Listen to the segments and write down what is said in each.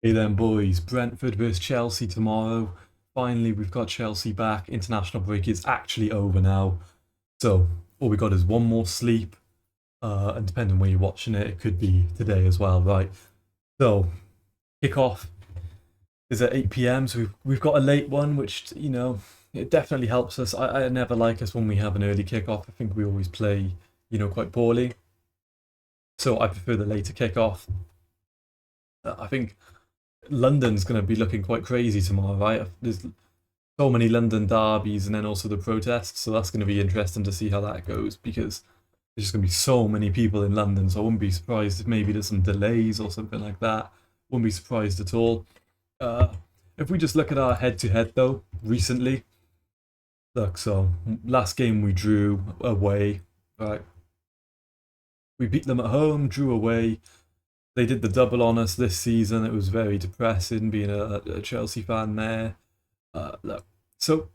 Hey then, boys. Brentford versus Chelsea tomorrow. Finally, we've got Chelsea back. International break is actually over now. So, all we got is one more sleep. And depending on where you're watching it, it could be today as well, right? So, kickoff is at 8 p.m. So, we've got a late one, which, it definitely helps us. I never like us when we have an early kickoff. I think we always play, quite poorly. So, I prefer the later kickoff. I think London's going to be looking quite crazy tomorrow, right? There's so many London derbies and then also the protests, so that's going to be interesting to see how that goes because there's just going to be so many people in London, so I wouldn't be surprised if maybe there's some delays or something like that. Wouldn't be surprised at all. Uh, if we just look at our head-to-head though, recently, look, so last game we drew away, right? We beat them at home, drew away. They did the double on us this season. It was very depressing being a Chelsea fan there. Look, so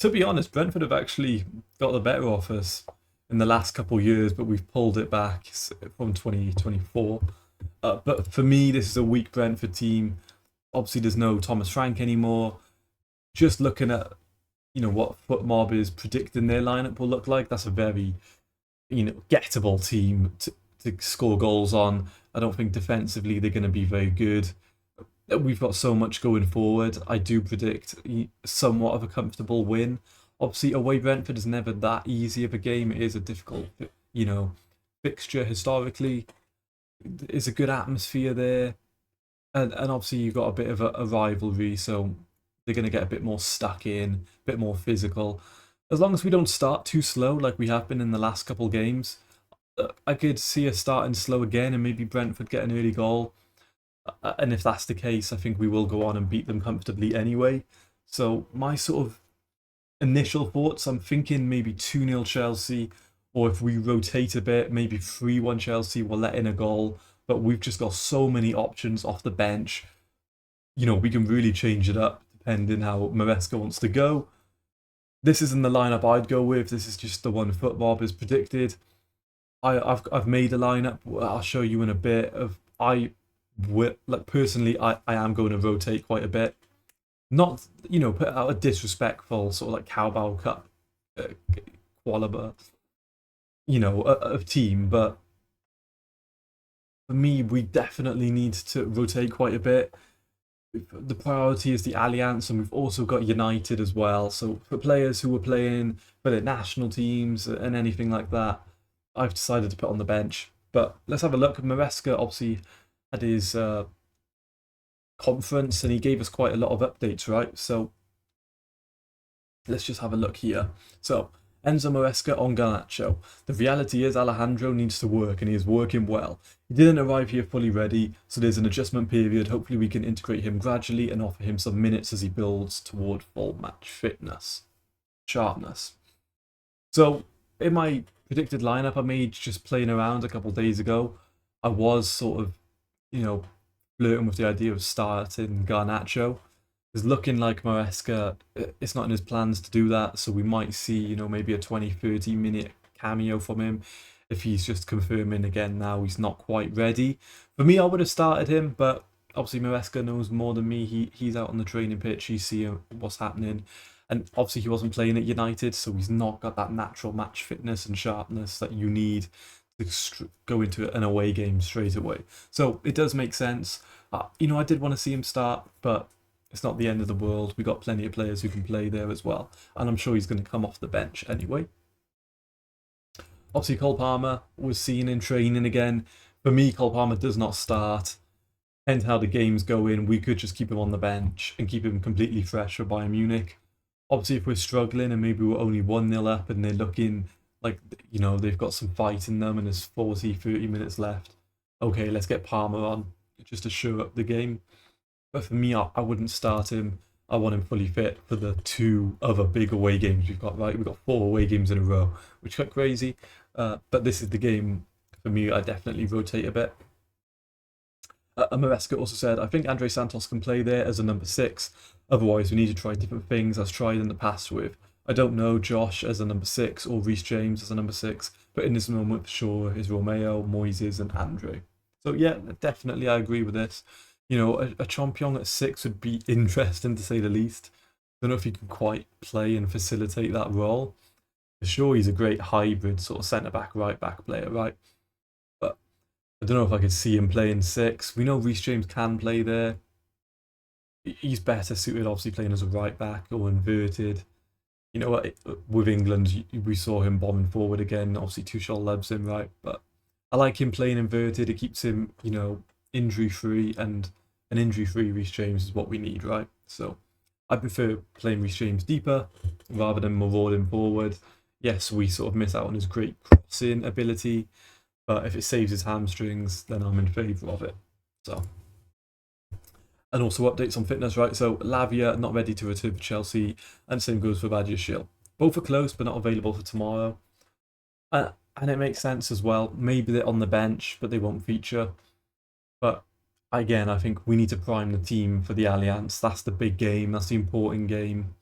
to be honest, Brentford have actually got the better of us in the last couple of years, but we've pulled it back from 2024. But for me, this is a weak Brentford team. Obviously, there's no Thomas Frank anymore. Just looking at what FootMob is predicting their lineup will look like, that's a very gettable team to score goals on. I don't think defensively they're going to be very good. We've got so much going forward. I do predict somewhat of a comfortable win. Obviously, away Brentford is never that easy of a game. It is a difficult, fixture historically. It's a good atmosphere there, and obviously you've got a bit of a rivalry, so they're going to get a bit more stuck in, a bit more physical. As long as we don't start too slow like we have been in the last couple games, I could see us starting slow again and maybe Brentford get an early goal. And if that's the case, I think we will go on and beat them comfortably anyway. So my sort of initial thoughts, I'm thinking maybe 2-0 Chelsea, or if we rotate a bit, maybe 3-1 Chelsea, we'll let in a goal. But we've just got so many options off the bench. We can really change it up depending how Maresca wants to go. This isn't the lineup I'd go with. This is just the one FootMob has predicted. I've made a lineup. I'll show you in a bit. Like personally, I am going to rotate quite a bit. Not put out a disrespectful sort of like Cowboy Cup qualiber, of team, but for me, we definitely need to rotate quite a bit. The priority is the Alliance, and we've also got United as well. So for players who are playing for their national teams and anything like that, I've decided to put on the bench. But let's have a look. Maresca obviously had his conference and he gave us quite a lot of updates, right? So let's just have a look here. So Enzo Maresca on Garnacho. The reality is Alejandro needs to work and he is working well. He didn't arrive here fully ready, so there's an adjustment period. Hopefully we can integrate him gradually and offer him some minutes as he builds toward full match fitness. Sharpness. So in my predicted lineup I made just playing around a couple days ago, I was sort of, flirting with the idea of starting Garnacho. It's looking like Maresca, it's not in his plans to do that, so we might see, maybe a 20-30 minute cameo from him if he's just confirming again now he's not quite ready. For me, I would have started him, but obviously Maresca knows more than me. He's out on the training pitch, he's seeing what's happening. And obviously he wasn't playing at United, so he's not got that natural match fitness and sharpness that you need to go into an away game straight away. So it does make sense. I did want to see him start, but it's not the end of the world. We got plenty of players who can play there as well, and I'm sure he's going to come off the bench anyway. Obviously, Cole Palmer was seen in training again. For me, Cole Palmer does not start. Depends how the game's going. We could just keep him on the bench and keep him completely fresh for Bayern Munich. Obviously, if we're struggling and maybe we're only 1-0 up and they're looking like, they've got some fight in them and there's 40-30 minutes left, okay, let's get Palmer on just to show up the game. But for me, I wouldn't start him. I want him fully fit for the 2 other big away games we've got, right? We've got 4 away games in a row, which is quite crazy. But this is the game, for me, I definitely rotate a bit. Maresca also said, I think Andre Santos can play there as a number 6. Otherwise, we need to try different things as tried in the past with. I don't know Josh as a number 6 or Reece James as a number 6, but in this moment for sure is Romeo, Moises and Andre. So yeah, definitely I agree with this. You know, a Champion at 6 would be interesting to say the least. Don't know if he can quite play and facilitate that role. For sure, he's a great hybrid sort of centre back, right back player, right? But I don't know if I could see him playing 6. We know Reece James can play there. He's better suited, obviously, playing as a right back or inverted. You know what? With England, we saw him bombing forward again. Obviously, Tuchel loves him, right? But I like him playing inverted. It keeps him, you know, injury free, and an injury free Reece James is what we need, right? So I prefer playing Reece James deeper rather than marauding forward. Yes, we sort of miss out on his great crossing ability, but if it saves his hamstrings, then I'm in favour of it. So. And also updates on fitness, right? So Lavia not ready to return for Chelsea, and same goes for Badiashile. Both are close, but not available for tomorrow. And it makes sense as well. Maybe they're on the bench, but they won't feature. But again, I think we need to prime the team for the Allianz. That's the big game. That's the important game.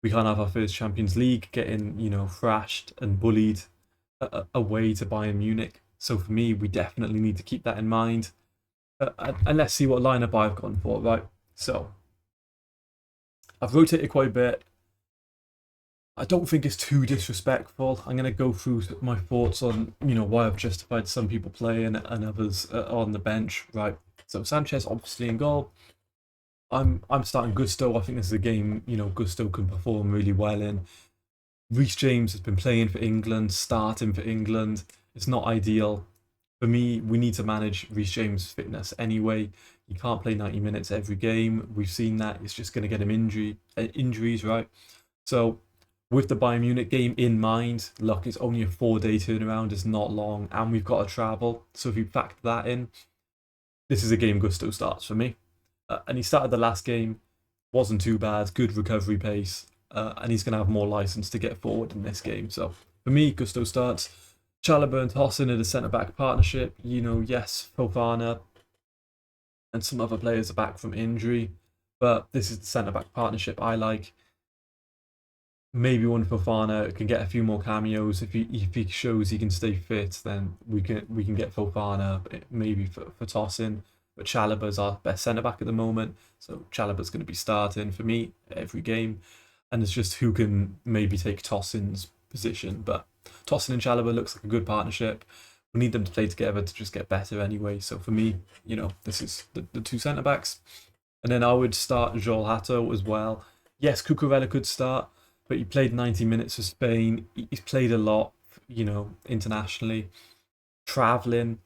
We can't have our first Champions League getting, you know, thrashed and bullied away to Bayern Munich. So for me, we definitely need to keep that in mind. And let's see what lineup I've gone for, right? So I've rotated quite a bit. I don't think it's too disrespectful. I'm going to go through my thoughts on, you know, why I've justified some people playing and others on the bench, right? So Sanchez obviously in goal. I'm starting Gusto. I think this is a game, you know, Gusto can perform really well in. Reece James has been playing for England, starting for England. It's not ideal. For me, we need to manage Reece James' fitness anyway. He can't play 90 minutes every game. We've seen that. It's just going to get him injuries, right? So with the Bayern Munich game in mind, look, it's only a 4-day turnaround. It's not long, and we've got to travel. So if you factor that in, this is a game Gusto starts for me. And he started the last game. Wasn't too bad. Good recovery pace. And he's going to have more license to get forward in this game. So for me, Gusto starts. Chalobah and Tosin in a centre-back partnership. You know, yes, Fofana and some other players are back from injury, but this is the centre-back partnership I like. Maybe one Fofana can get a few more cameos. If he shows he can stay fit, then we can get Fofana, maybe for Tosin. But Chalobah's our best centre-back at the moment, so Chalobah's going to be starting for me every game. And it's just who can maybe take Tosin's position, but Tosin and Chalobah looks like a good partnership. We need them to play together to just get better anyway. So for me, you know, this is the two centre backs. And then I would start Joel Hatto as well. Yes, Cucurella could start, but he played 90 minutes for Spain. He's played a lot, you know, internationally. Travelling,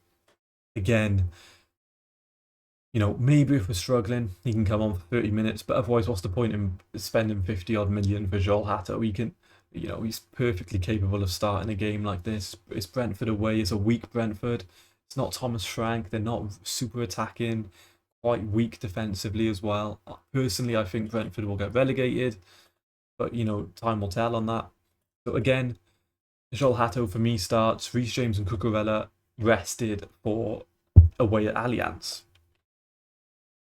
again, you know, maybe if we're struggling, he can come on for 30 minutes. But otherwise, what's the point in spending 50-odd million for Joel Hatto? He can... You know, he's perfectly capable of starting a game like this. It's Brentford away. It's a weak Brentford. It's not Thomas Frank. They're not super attacking. Quite weak defensively as well. Personally, I think Brentford will get relegated. But, you know, time will tell on that. So again, Joel Hatto for me starts. Reece James and Cucurella rested for away at Allianz.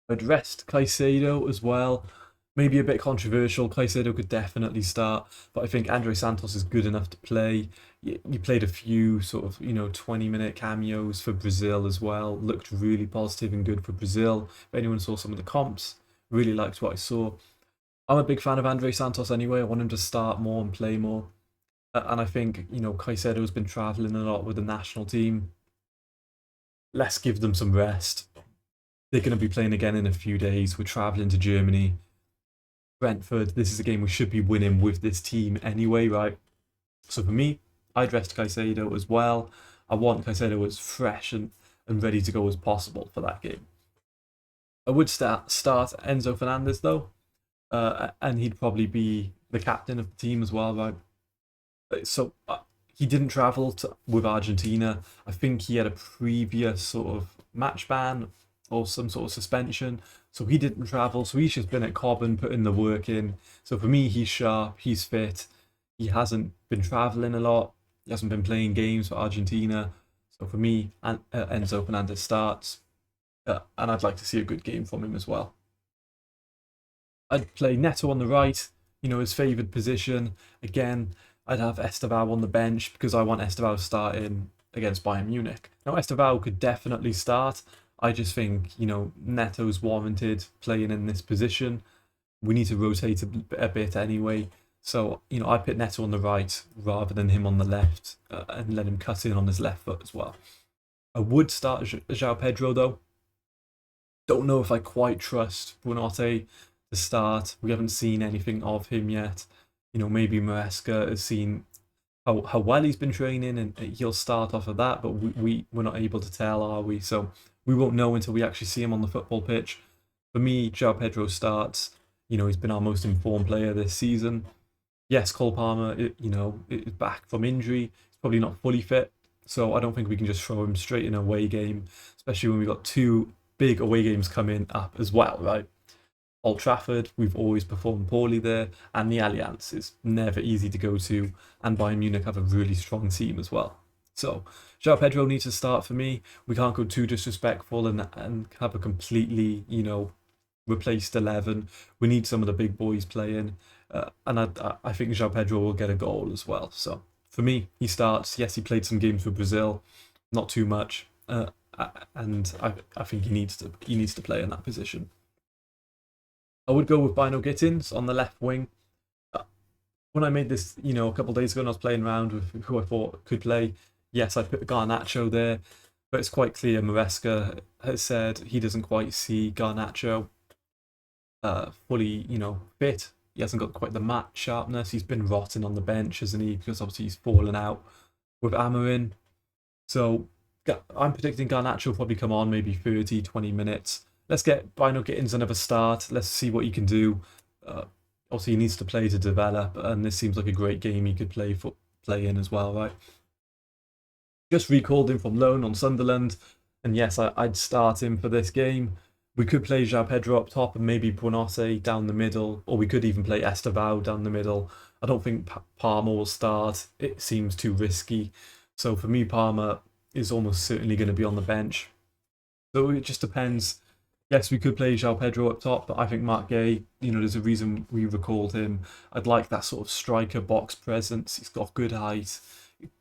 I'd rest Caicedo as well. Maybe a bit controversial. Caicedo could definitely start, but I think Andre Santos is good enough to play. You played a few sort of, you know, 20-minute cameos for Brazil as well. Looked really positive and good for Brazil. If anyone saw some of the comps, really liked what I saw. I'm a big fan of Andre Santos anyway. I want him to start more and play more. And I think, you know, Caicedo's been travelling a lot with the national team. Let's give them some rest. They're going to be playing again in a few days. We're travelling to Germany. Brentford, this is a game we should be winning with this team anyway, right? So for me, I'd rest Caicedo as well. I want Caicedo as fresh and ready to go as possible for that game. I would start Enzo Fernandez though, and he'd probably be the captain of the team as well, right? So he didn't travel with Argentina. I think he had a previous sort of match ban or some sort of suspension. So he didn't travel. So he's just been at Cobham putting the work in. So for me, he's sharp. He's fit. He hasn't been traveling a lot. He hasn't been playing games for Argentina. So for me, Enzo Fernandez starts. And I'd like to see a good game from him as well. I'd play Neto on the right, you know, his favoured position. Again, I'd have Estevao on the bench because I want Estevao starting against Bayern Munich. Now, Estevao could definitely start. I just think, Neto's warranted playing in this position. We need to rotate a bit anyway. So, I put Neto on the right rather than him on the left, and let him cut in on his left foot as well. I would start João Pedro though. Don't know if I quite trust Buonanotte to start. We haven't seen anything of him yet. Maybe Maresca has seen how well he's been training and he'll start off of that, but we're not able to tell, are we? So we won't know until we actually see him on the football pitch. For me, João Pedro starts. He's been our most informed player this season. Yes, Cole Palmer, is back from injury. He's probably not fully fit, so I don't think we can just throw him straight in a away game, especially when we've got 2 big away games coming up as well, right? Old Trafford, we've always performed poorly there, and the Allianz is never easy to go to, and Bayern Munich have a really strong team as well. So, João Pedro needs to start for me. We can't go too disrespectful and have a completely, replaced 11. We need some of the big boys playing, and I think João Pedro will get a goal as well. So, for me, he starts. Yes, he played some games for Brazil, not too much, and I think he needs to play in that position. I would go with Bino Gittins on the left wing. When I made this, a couple of days ago, and I was playing around with who I thought could play. Yes, I put Garnacho there, but it's quite clear Maresca has said he doesn't quite see Garnacho fully, fit. He hasn't got quite the match sharpness. He's been rotting on the bench, hasn't he? Because obviously he's fallen out with Amorim. So I'm predicting Garnacho will probably come on maybe 30, 20 minutes. Let's get Bino Gittins another start. Let's see what he can do. Obviously, he needs to play to develop, and this seems like a great game he could play in as well, right? Just recalled him from loan on Sunderland, and yes, I'd start him for this game. We could play João Pedro up top and maybe Buonanotte down the middle, or we could even play Estevao down the middle. I don't think Palmer will start. It seems too risky. So for me, Palmer is almost certainly going to be on the bench. So it just depends. Yes, we could play João Pedro up top, but I think Mark Gay, there's a reason we recalled him. I'd like that sort of striker box presence. He's got good height.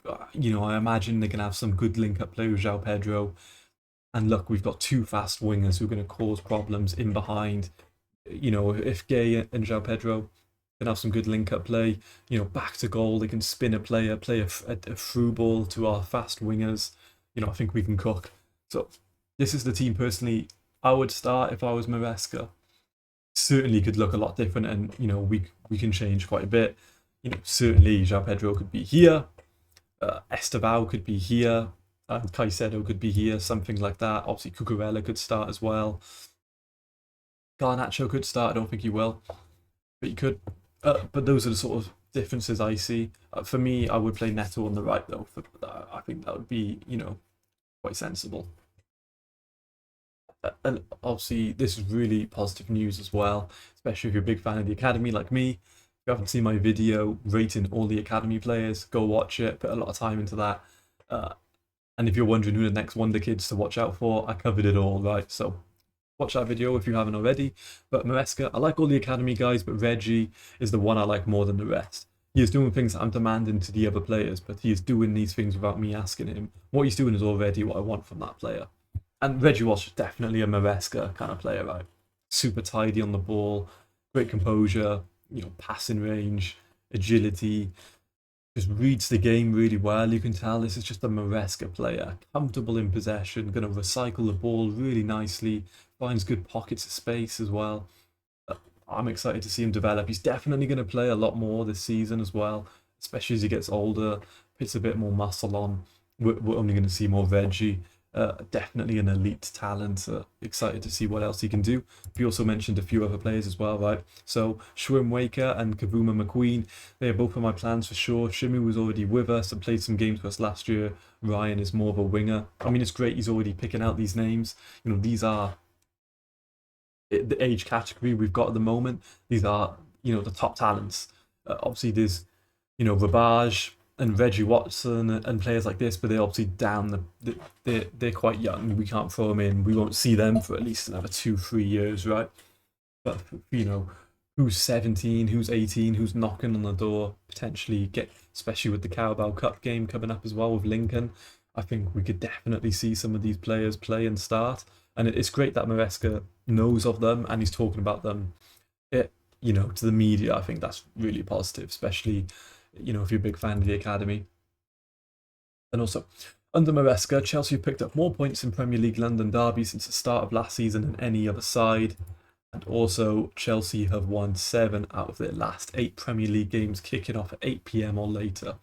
I imagine they're going to have some good link-up play with João Pedro. And look, we've got 2 fast wingers who are going to cause problems in behind. If Gay and João Pedro can have some good link-up play, back to goal, they can spin a player, play a through ball to our fast wingers. I think we can cook. So this is the team personally I would start if I was Maresca. Certainly could look a lot different, and we can change quite a bit. Certainly João Pedro could be here, Estevao could be here, and Caicedo could be here, something like that. Obviously Cucurella could start as well. Garnacho could start. I don't think he will, but he could. But those are the sort of differences I see. For me, I would play Neto on the right though. I think that would be quite sensible. And obviously this is really positive news as well, especially if you're a big fan of the academy like me. If you haven't seen my video rating all the academy players, go watch it. Put a lot of time into that. And if you're wondering who the next wonder kids to watch out for, I covered it all, right? So watch that video if you haven't already. But Maresca, I like all the academy guys, but Reggie is the one I like more than the rest. He is doing things that I'm demanding to the other players, but he is doing these things without me asking him. What he's doing is already what I want from that player. And Reggie was definitely a Maresca kind of player, right? Super tidy on the ball, great composure, passing range, agility, just reads the game really well. You can tell this is just a Maresca player, comfortable in possession, going to recycle the ball really nicely, finds good pockets of space as well. I'm excited to see him develop. He's definitely going to play a lot more this season as well, especially as he gets older, puts a bit more muscle on. We're only going to see more Reggie. Definitely an elite talent. Excited to see what else he can do. We also mentioned a few other players as well, right? So Schwim Waker and Kavuma McQueen, they are both on my plans for sure. Shimu was already with us and played some games for us last year. Ryan is more of a winger. I mean, it's great he's already picking out these names. These are the age category we've got at the moment. These are, the top talents. Obviously, there's, Rabaj and Reggie Watson and players like this, but they're obviously down. They're quite young. We can't throw them in. We won't see them for at least another 2-3 years, right? But who's 17, who's 18, who's knocking on the door, potentially especially with the Carabao Cup game coming up as well with Lincoln. I think we could definitely see some of these players play and start. And it's great that Maresca knows of them and he's talking about them, to the media. I think that's really positive, especially, if you're a big fan of the academy. And also, under Maresca, Chelsea have picked up more points in Premier League London Derby since the start of last season than any other side. And also, Chelsea have won 7 out of their last 8 Premier League games, kicking off at 8 p.m. or later.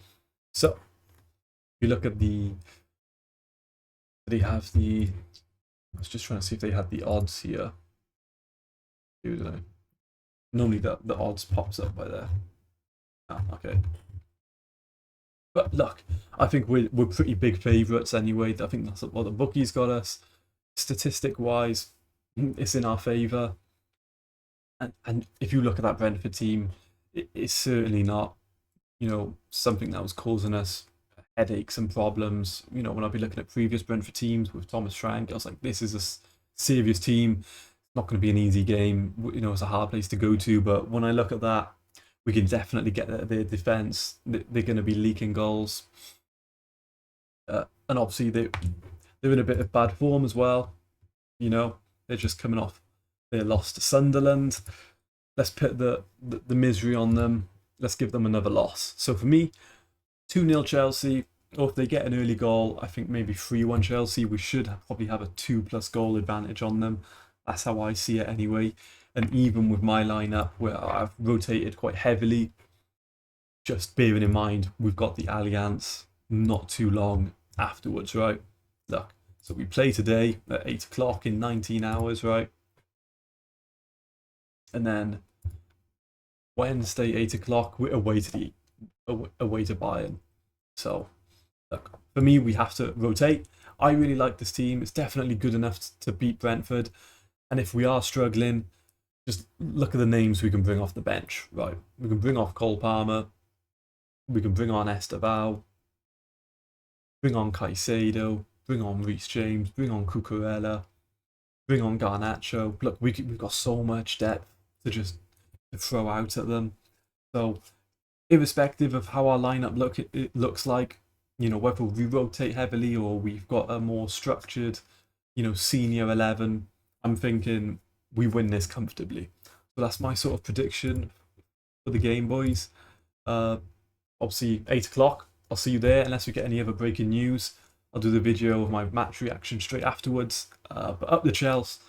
So, if you look at they have the. I was just trying to see if they had the odds here. Normally the odds pops up by there. Ah, okay. But look, I think we're pretty big favourites anyway. I think that's what the bookies got us. Statistic wise, it's in our favour. And if you look at that Brentford team, it's certainly not, something that was causing us headaches and problems. When I've been looking at previous Brentford teams with Thomas Frank, I was like, this is a serious team. It's not going to be an easy game. It's a hard place to go to. But when I look at that, we can definitely get their defence. They're going to be leaking goals. And obviously, they're in a bit of bad form as well. They're just coming off their loss to Sunderland. Let's put the misery on them. Let's give them another loss. So for me, 2-0 Chelsea, or if they get an early goal, I think maybe 3-1 Chelsea. We should probably have a 2+ goal advantage on them. That's how I see it anyway. And even with my lineup, where I've rotated quite heavily, just bearing in mind we've got the Allianz not too long afterwards, right? Look, so we play today at 8 o'clock in 19 hours, right? And then Wednesday, 8 o'clock, we're away to Bayern. So, look, for me, we have to rotate. I really like this team. It's definitely good enough to beat Brentford. And if we are struggling, just look at the names we can bring off the bench, right? We can bring off Cole Palmer. We can bring on Estevao. Bring on Caicedo. Bring on Reece James. Bring on Cucurella. Bring on Garnacho. Look, we've got so much depth to throw out at them. So, irrespective of how our lineup it looks like, whether we rotate heavily or we've got a more structured, senior 11, I'm thinking we win this comfortably. So that's my sort of prediction for the game, boys. Obviously, 8 o'clock. I'll see you there unless we get any other breaking news. I'll do the video of my match reaction straight afterwards. But up the Chelsea,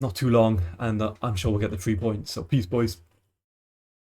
not too long, and I'm sure we'll get the 3 points. So peace, boys.